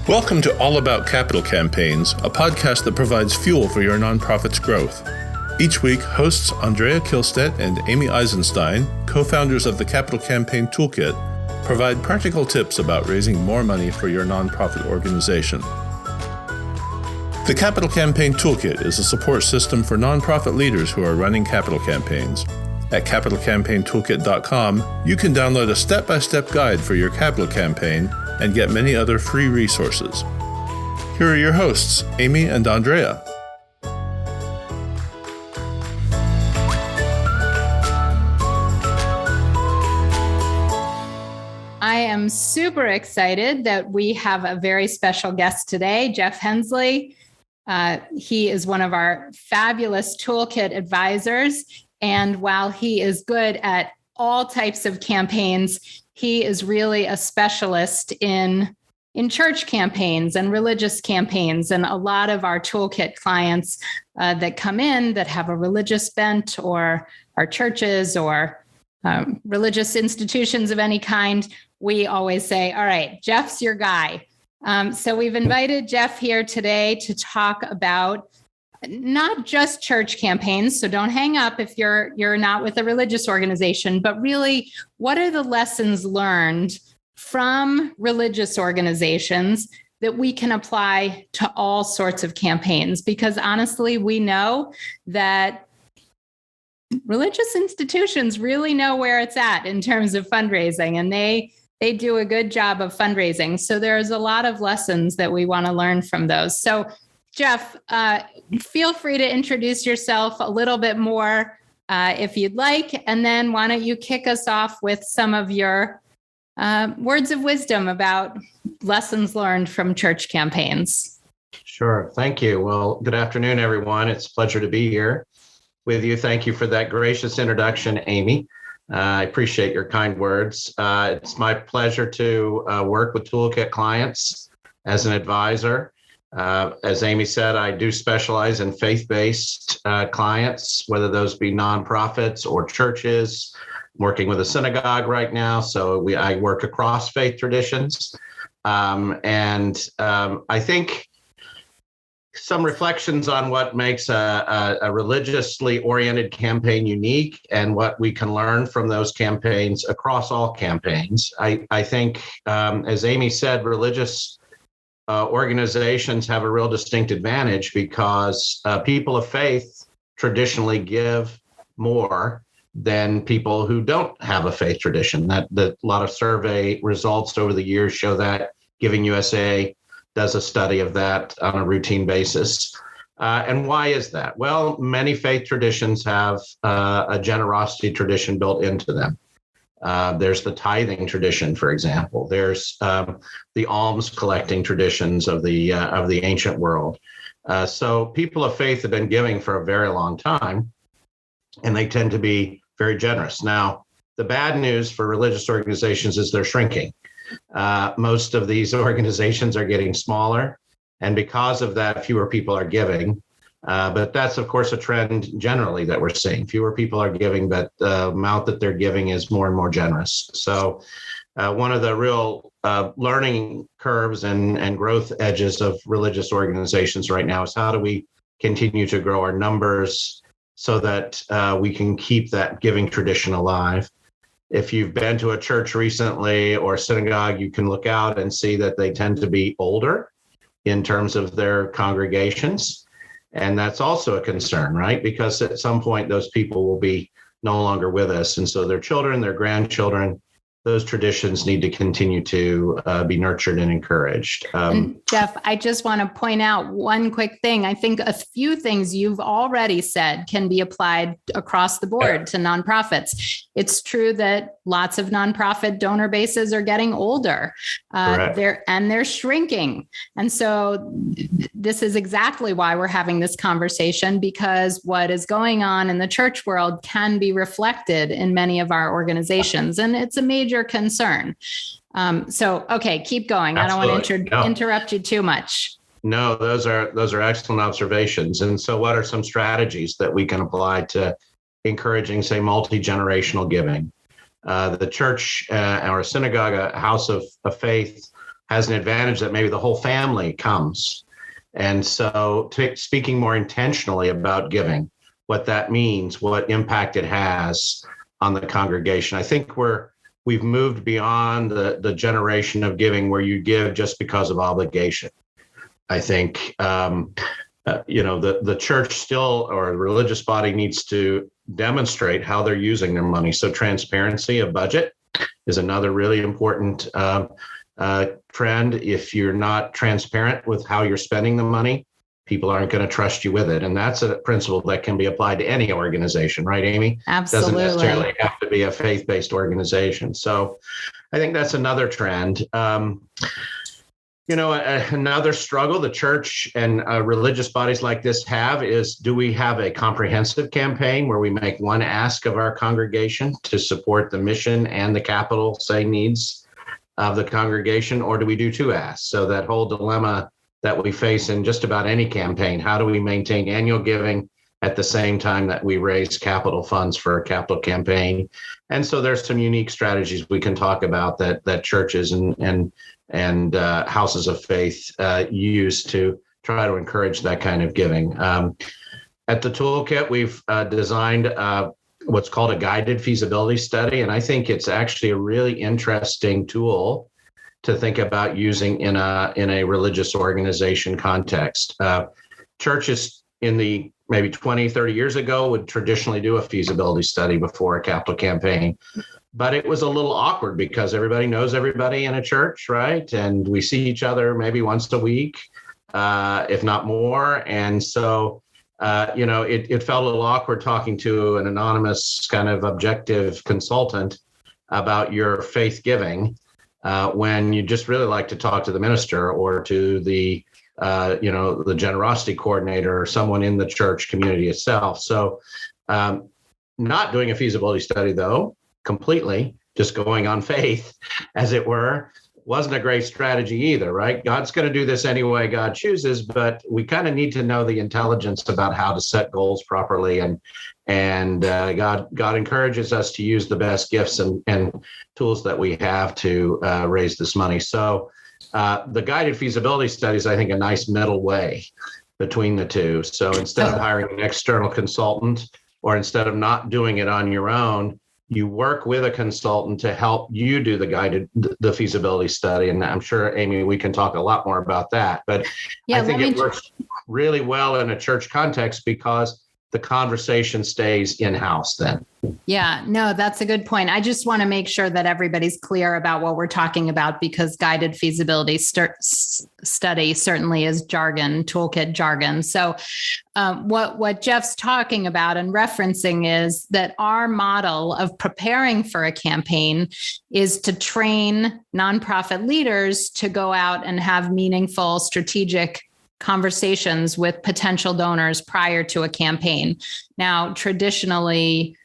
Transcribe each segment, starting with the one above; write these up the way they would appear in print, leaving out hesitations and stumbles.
Welcome to All About Capital Campaigns, a podcast that provides fuel for your nonprofit's growth. Each week, hosts Andrea Kilstedt and Amy Eisenstein, co-founders of the Capital Campaign Toolkit, provide practical tips about raising more money for your nonprofit organization. The Capital Campaign Toolkit is a support system for nonprofit leaders who are running capital campaigns. At capitalcampaigntoolkit.com, you can download a step-by-step guide for your capital campaign and get many other free resources. Here are your hosts, Amy and Andrea. I am super excited that we have a very special guest today, Jeff Hensley. He is one of our fabulous Toolkit advisors. And while he is good at all types of campaigns, he is really a specialist in church campaigns and religious campaigns. And a lot of our Toolkit clients that come in that have a religious bent or are churches or religious institutions of any kind, we always say, all right, Jeff's your guy. So we've invited Jeff here today to talk about not just church campaigns, so don't hang up if you're not with a religious organization, but really, what are the lessons learned from religious organizations that we can apply to all sorts of campaigns? Because honestly, we know that religious institutions really know where it's at in terms of fundraising, and they do a good job of fundraising. So there's a lot of lessons that we want to learn from those. So Jeff, feel free to introduce yourself a little bit more if you'd like, and then why don't you kick us off with some of your words of wisdom about lessons learned from church campaigns. Sure. Thank you. Well, good afternoon, everyone. It's a pleasure to be here with you. Thank you for that gracious introduction, Amy. I appreciate your kind words. It's my pleasure to work with Toolkit clients as an advisor. As Amy said, I do specialize in faith-based clients, whether those be nonprofits or churches. I'm working with a synagogue right now, so I work across faith traditions. I think some reflections on what makes a religiously oriented campaign unique and what we can learn from those campaigns across all campaigns. I think, as Amy said, religious organizations have a real distinct advantage because people of faith traditionally give more than people who don't have a faith tradition. That a lot of survey results over the years show that. Giving USA does a study of that on a routine basis. And why is that? Well, many faith traditions have a generosity tradition built into them. There's the tithing tradition, for example. There's the alms collecting traditions of the ancient world. So people of faith have been giving for a very long time, and they tend to be very generous. Now, the bad news for religious organizations is they're shrinking. Most of these organizations are getting smaller, and because of that, fewer people are giving. But that's, of course, a trend generally that we're seeing. Fewer people are giving, but the amount that they're giving is more and more generous. So one of the real learning curves and growth edges of religious organizations right now is how do we continue to grow our numbers so that we can keep that giving tradition alive. If you've been to a church recently or a synagogue, you can look out and see that they tend to be older in terms of their congregations. And that's also a concern, right? Because at some point, those people will be no longer with us. And so their children, their grandchildren, those traditions need to continue to be nurtured and encouraged. And Jeff, I just want to point out one quick thing. I think a few things you've already said can be applied across the board to nonprofits. It's true that lots of nonprofit donor bases are getting older. They're shrinking. And so this is exactly why we're having this conversation, because what is going on in the church world can be reflected in many of our organizations. And it's a major concern. Okay, keep going. Absolutely. I don't want to interrupt you too much. No, those are excellent observations. And so what are some strategies that we can apply to encouraging, say, multi-generational giving? The church or a synagogue, a house of faith, has an advantage that maybe the whole family comes. And so speaking more intentionally about giving, what that means, what impact it has on the congregation. I think we've moved beyond the generation of giving where you give just because of obligation. I think, the church still, or the religious body, needs to demonstrate how they're using their money. So transparency of budget is another really important trend. If you're not transparent with how you're spending the money, people aren't going to trust you with it. And that's a principle that can be applied to any organization, right, Amy? Absolutely. Doesn't necessarily have to be a faith-based organization. So I think that's another trend. Another struggle the church and religious bodies like this have is, do we have a comprehensive campaign where we make one ask of our congregation to support the mission and the capital, say, needs of the congregation, or do we do two asks? So that whole dilemma that we face in just about any campaign, how do we maintain annual giving at the same time that we raise capital funds for a capital campaign? And so there's some unique strategies we can talk about that churches and houses of faith use to try to encourage that kind of giving. At the toolkit, we've designed what's called a guided feasibility study, and I think it's actually a really interesting tool to think about using in a religious organization context. Churches in the maybe 20, 30 years ago would traditionally do a feasibility study before a capital campaign. But it was a little awkward because everybody knows everybody in a church, right? And we see each other maybe once a week, if not more. And so, it felt a little awkward talking to an anonymous kind of objective consultant about your faith giving when you just really like to talk to the minister or to the generosity coordinator or someone in the church community itself. So not doing a feasibility study, though, completely just going on faith, as it were, wasn't a great strategy either, right? God's going to do this any way God chooses, but we kind of need to know the intelligence about how to set goals properly. And God encourages us to use the best gifts and tools that we have to raise this money. So the guided feasibility study is, I think, a nice middle way between the two. So instead of hiring an external consultant, or instead of not doing it on your own, you work with a consultant to help you do the feasibility study. And I'm sure, Amy, we can talk a lot more about that. But I think it works really well in a church context because the conversation stays in-house then. Yeah, no, that's a good point. I just want to make sure that everybody's clear about what we're talking about, because guided feasibility study certainly is jargon, toolkit jargon. So what Jeff's talking about and referencing is that our model of preparing for a campaign is to train nonprofit leaders to go out and have meaningful strategic conversations with potential donors prior to a campaign. Now, traditionally,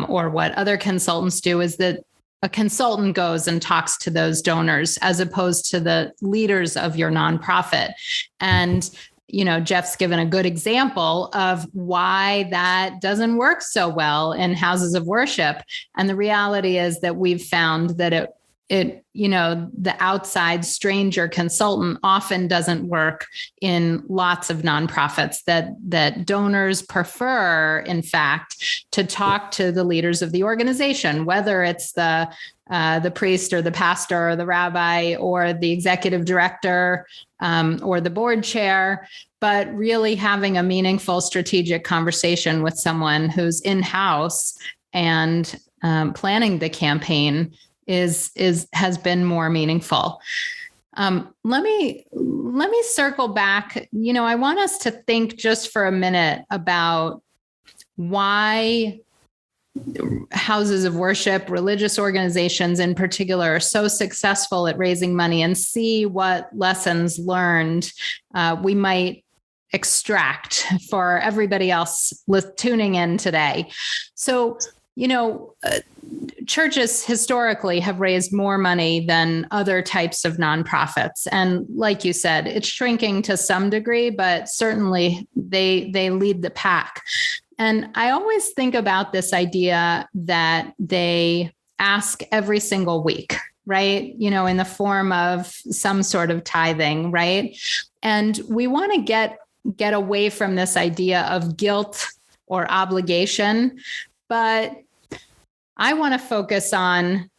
or what other consultants do, is that a consultant goes and talks to those donors as opposed to the leaders of your nonprofit. And Jeff's given a good example of why that doesn't work so well in houses of worship. And the reality is that we've found that the outside stranger consultant often doesn't work in lots of nonprofits, that donors prefer, in fact, to talk to the leaders of the organization, whether it's the priest or the pastor or the rabbi or the executive director or the board chair, but really having a meaningful strategic conversation with someone who's in-house and planning the campaign has been more meaningful. Let me circle back. I want us to think just for a minute about why houses of worship, religious organizations in particular, are so successful at raising money, and see what lessons learned we might extract for everybody else tuning in today. So, churches historically have raised more money than other types of nonprofits. And like you said, it's shrinking to some degree, but certainly they lead the pack. And I always think about this idea that they ask every single week. right? In the form of some sort of tithing, right? And we want to get away from this idea of guilt or obligation, but I want to focus on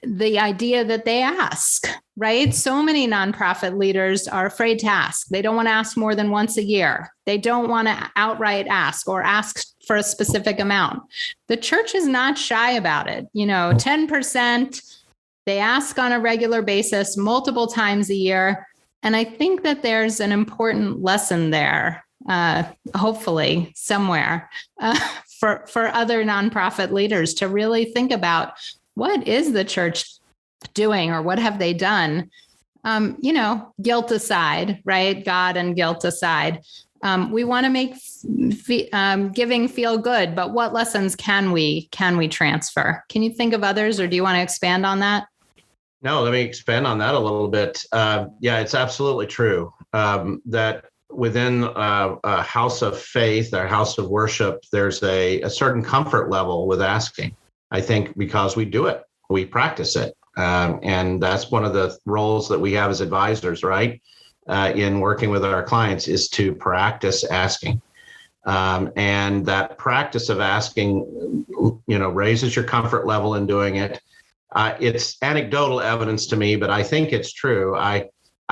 the idea that they ask, right? So many nonprofit leaders are afraid to ask. They don't want to ask more than once a year. They don't want to outright ask or ask for a specific amount. The church is not shy about it. 10%, they ask on a regular basis, multiple times a year. And I think that there's an important lesson there, hopefully somewhere, for other nonprofit leaders to really think about, what is the church doing, or what have they done? Guilt aside, right? God and guilt aside. We want to make giving feel good, but what lessons can we transfer? Can you think of others, or do you want to expand on that? No, let me expand on that a little bit. Yeah, it's absolutely true that within a house of faith, our house of worship, there's a certain comfort level with asking. I think because we do it, we practice it. And that's one of the roles that we have as advisors, right? In working with our clients, is to practice asking. And that practice of asking, raises your comfort level in doing it. It's anecdotal evidence to me, but I think it's true. I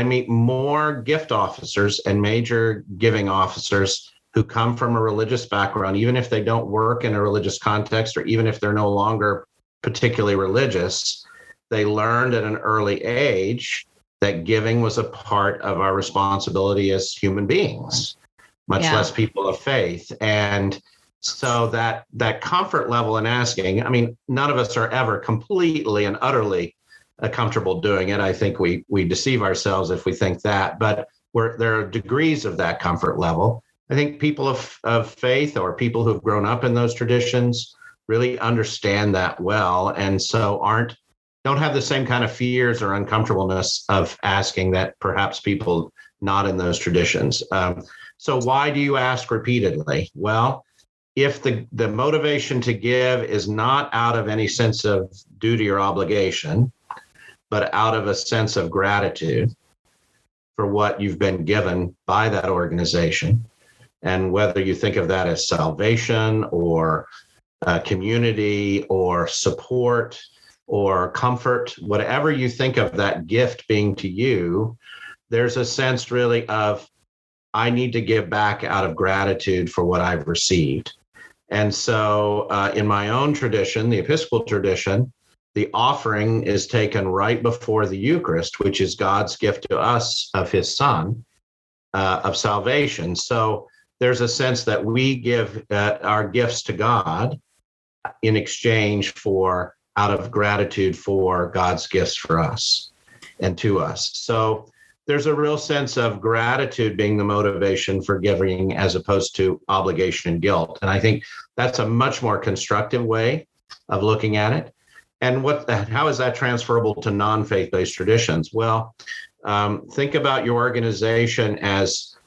meet more gift officers and major giving officers who come from a religious background, even if they don't work in a religious context, or even if they're no longer particularly religious. They learned at an early age that giving was a part of our responsibility as human beings, much less people of faith. And so that comfort level in asking, none of us are ever completely and utterly comfortable doing it. I think we deceive ourselves if we think that, but there are degrees of that comfort level. I think people of faith, or people who've grown up in those traditions, really understand that well, and so don't have the same kind of fears or uncomfortableness of asking that perhaps people not in those traditions. So why do you ask repeatedly? Well, if the motivation to give is not out of any sense of duty or obligation, but out of a sense of gratitude for what you've been given by that organization, and whether you think of that as salvation or community or support or comfort, whatever you think of that gift being to you, there's a sense really of, I need to give back out of gratitude for what I've received. And so in my own tradition, the Episcopal tradition, the offering is taken right before the Eucharist, which is God's gift to us of his Son, of salvation. So there's a sense that we give our gifts to God in exchange for, out of gratitude for God's gifts for us and to us. So there's a real sense of gratitude being the motivation for giving, as opposed to obligation and guilt. And I think that's a much more constructive way of looking at it. And how is that transferable to non-faith-based traditions? Well, think about your organization as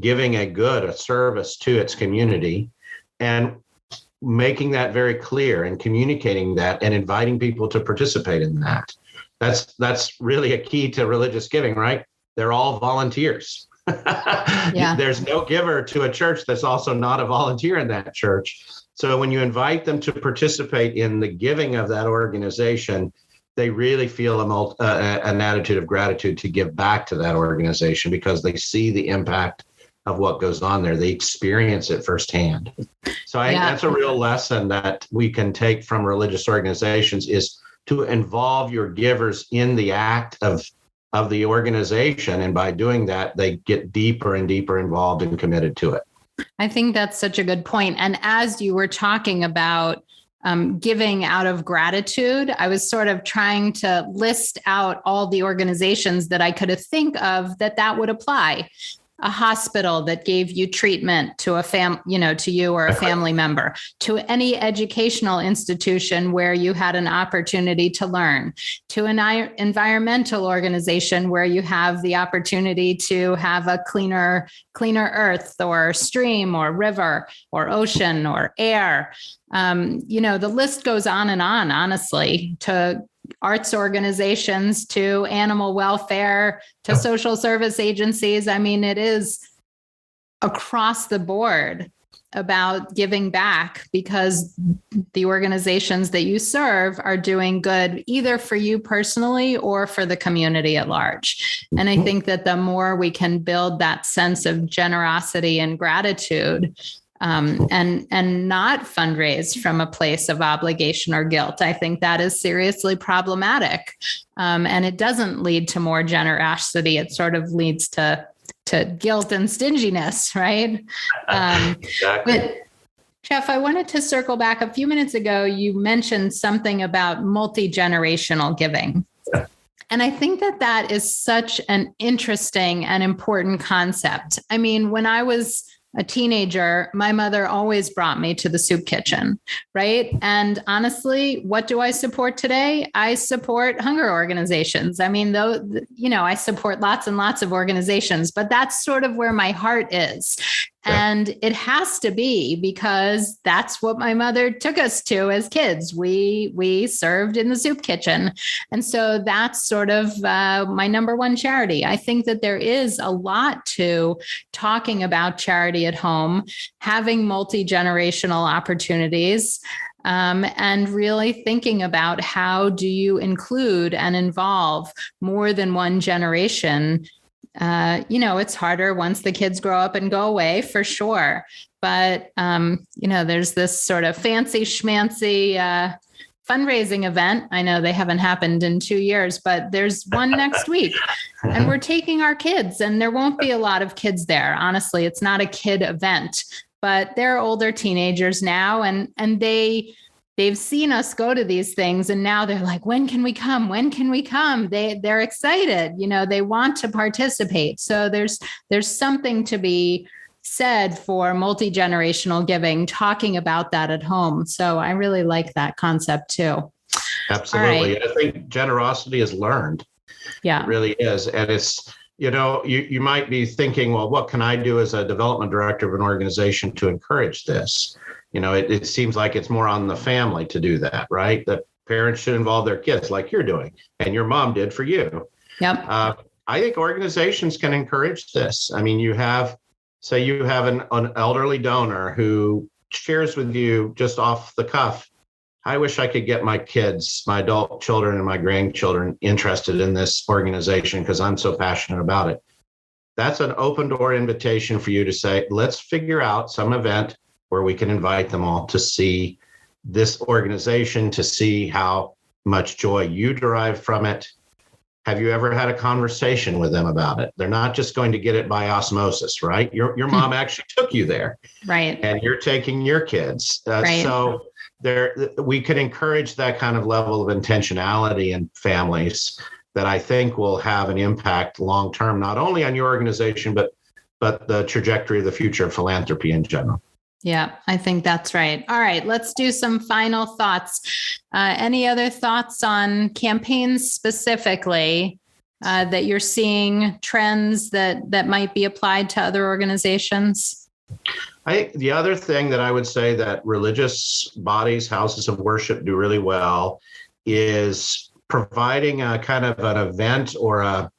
giving a service to its community, and making that very clear and communicating that and inviting people to participate in that. That's really a key to religious giving, right? They're all volunteers. There's no giver to a church that's also not a volunteer in that church. So when you invite them to participate in the giving of that organization, they really feel an attitude of gratitude to give back to that organization, because they see the impact of what goes on there. They experience it firsthand. So I think that's a real lesson that we can take from religious organizations, is to involve your givers in the act of the organization. And by doing that, they get deeper and deeper involved and committed to it. I think that's such a good point. And as you were talking about giving out of gratitude, I was sort of trying to list out all the organizations that I could think of that would apply. A hospital that gave you treatment to to you or a family member, to any educational institution where you had an opportunity to learn, to an environmental organization where you have the opportunity to have a cleaner earth or stream or river or ocean or air. The list goes on and on, honestly, to arts organizations to animal welfare to social service agencies. I mean, it is across the board about giving back because the organizations that you serve are doing good either for you personally or for the community at large. And I think that the more we can build that sense of generosity and gratitude, and not fundraise from a place of obligation or guilt, I think that is seriously problematic. And it doesn't lead to more generosity. It sort of leads to guilt and stinginess, right? Exactly. But Jeff, I wanted to circle back. A few minutes ago, you mentioned something about multi-generational giving. Yeah. And I think that is such an interesting and important concept. I mean, when I was a teenager, my mother always brought me to the soup kitchen, right? And honestly, what do I support today? I support hunger organizations. I mean, though, I support lots and lots of organizations, but that's sort of where my heart is. Yeah. And it has to be because that's what my mother took us to as kids. We served in the soup kitchen. And so that's sort of my number one charity. I think that there is a lot to talking about charity at home, having multi-generational opportunities, and really thinking about how do you include and involve more than one generation. It's harder once the kids grow up and go away for sure. But, there's this sort of fancy schmancy fundraising event. I know they haven't happened in 2 years, but there's one next week and we're taking our kids and there won't be a lot of kids there. Honestly, it's not a kid event, but they're older teenagers now and they've seen us go to these things and now they're like, when can we come? When can we come? They're excited, they want to participate. So there's something to be said for multi-generational giving, talking about that at home. So I really like that concept too. Absolutely. Right. I think generosity is learned. Yeah, it really is. And it's, you might be thinking, well, what can I do as a development director of an organization to encourage this? It seems like it's more on the family to do that, right? That parents should involve their kids like you're doing and your mom did for you. Yep. I think organizations can encourage this. I mean, you have an elderly donor who shares with you just off the cuff, I wish I could get my kids, my adult children and my grandchildren interested in this organization because I'm so passionate about it. That's an open door invitation for you to say, let's figure out some event where we can invite them all to see this organization, to see how much joy you derive from it. Have you ever had a conversation with them about it? They're not just going to get it by osmosis, right? Your mom actually took you there. Right. And you're taking your kids. Right. So we could encourage that kind of level of intentionality in families that I think will have an impact long-term, not only on your organization, but the trajectory of the future of philanthropy in general. Yeah, I think that's right. All right, let's do some final thoughts. Any other thoughts on campaigns specifically that you're seeing, trends that might be applied to other organizations? I think the other thing that I would say that religious bodies, houses of worship do really well is providing a kind of an event or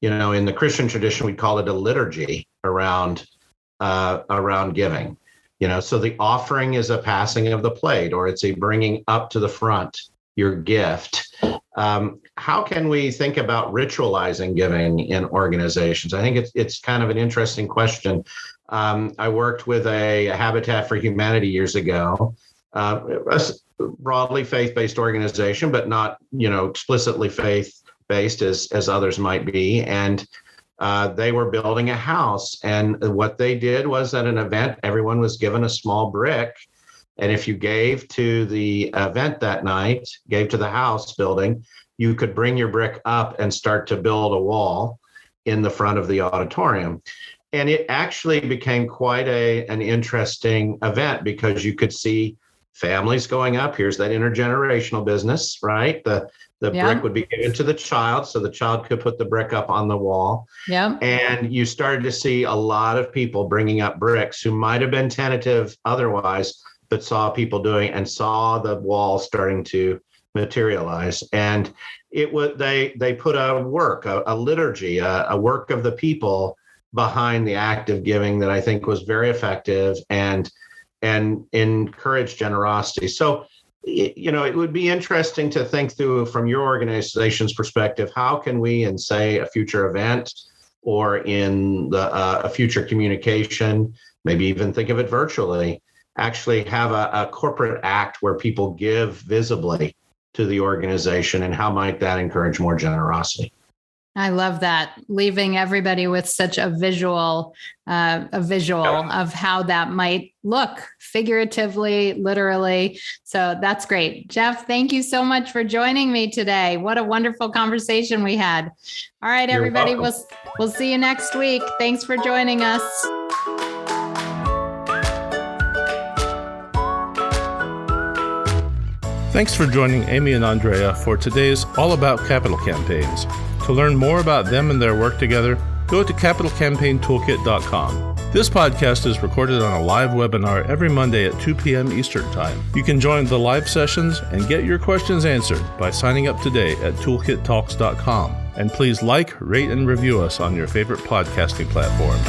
in the Christian tradition, we'd call it a liturgy around giving. So the offering is a passing of the plate, or it's a bringing up to the front your gift. How can we think about ritualizing giving in organizations? I think it's kind of an interesting question. I worked with a Habitat for Humanity years ago, a broadly faith-based organization, but not explicitly faith-based as others might be, and they were building a house, and what they did was at an event, everyone was given a small brick. And if you gave to the event that night, gave to the house building, you could bring your brick up and start to build a wall in the front of the auditorium. And it actually became quite an interesting event because you could see families going up. Here's that intergenerational business, right? The brick would be given to the child, so the child could put the brick up on the wall. Yeah. And you started to see a lot of people bringing up bricks who might have been tentative otherwise, but saw people doing and saw the wall starting to materialize. And they put a liturgy, a work of the people behind the act of giving that I think was very effective and encouraged generosity. So, it would be interesting to think through from your organization's perspective, how can we, in say a future event or in a future communication, maybe even think of it virtually, actually have a corporate act where people give visibly to the organization, and how might that encourage more generosity? I love that, leaving everybody with such a visual of how that might look figuratively, literally. So that's great. Jeff, thank you so much for joining me today. What a wonderful conversation we had. All right, everybody, we'll see you next week. Thanks for joining us. Thanks for joining Amy and Andrea for today's All About Capital Campaigns. To learn more about them and their work together, go to capitalcampaigntoolkit.com. This podcast is recorded on a live webinar every Monday at 2 p.m. Eastern Time. You can join the live sessions and get your questions answered by signing up today at toolkittalks.com. And please like, rate, and review us on your favorite podcasting platform.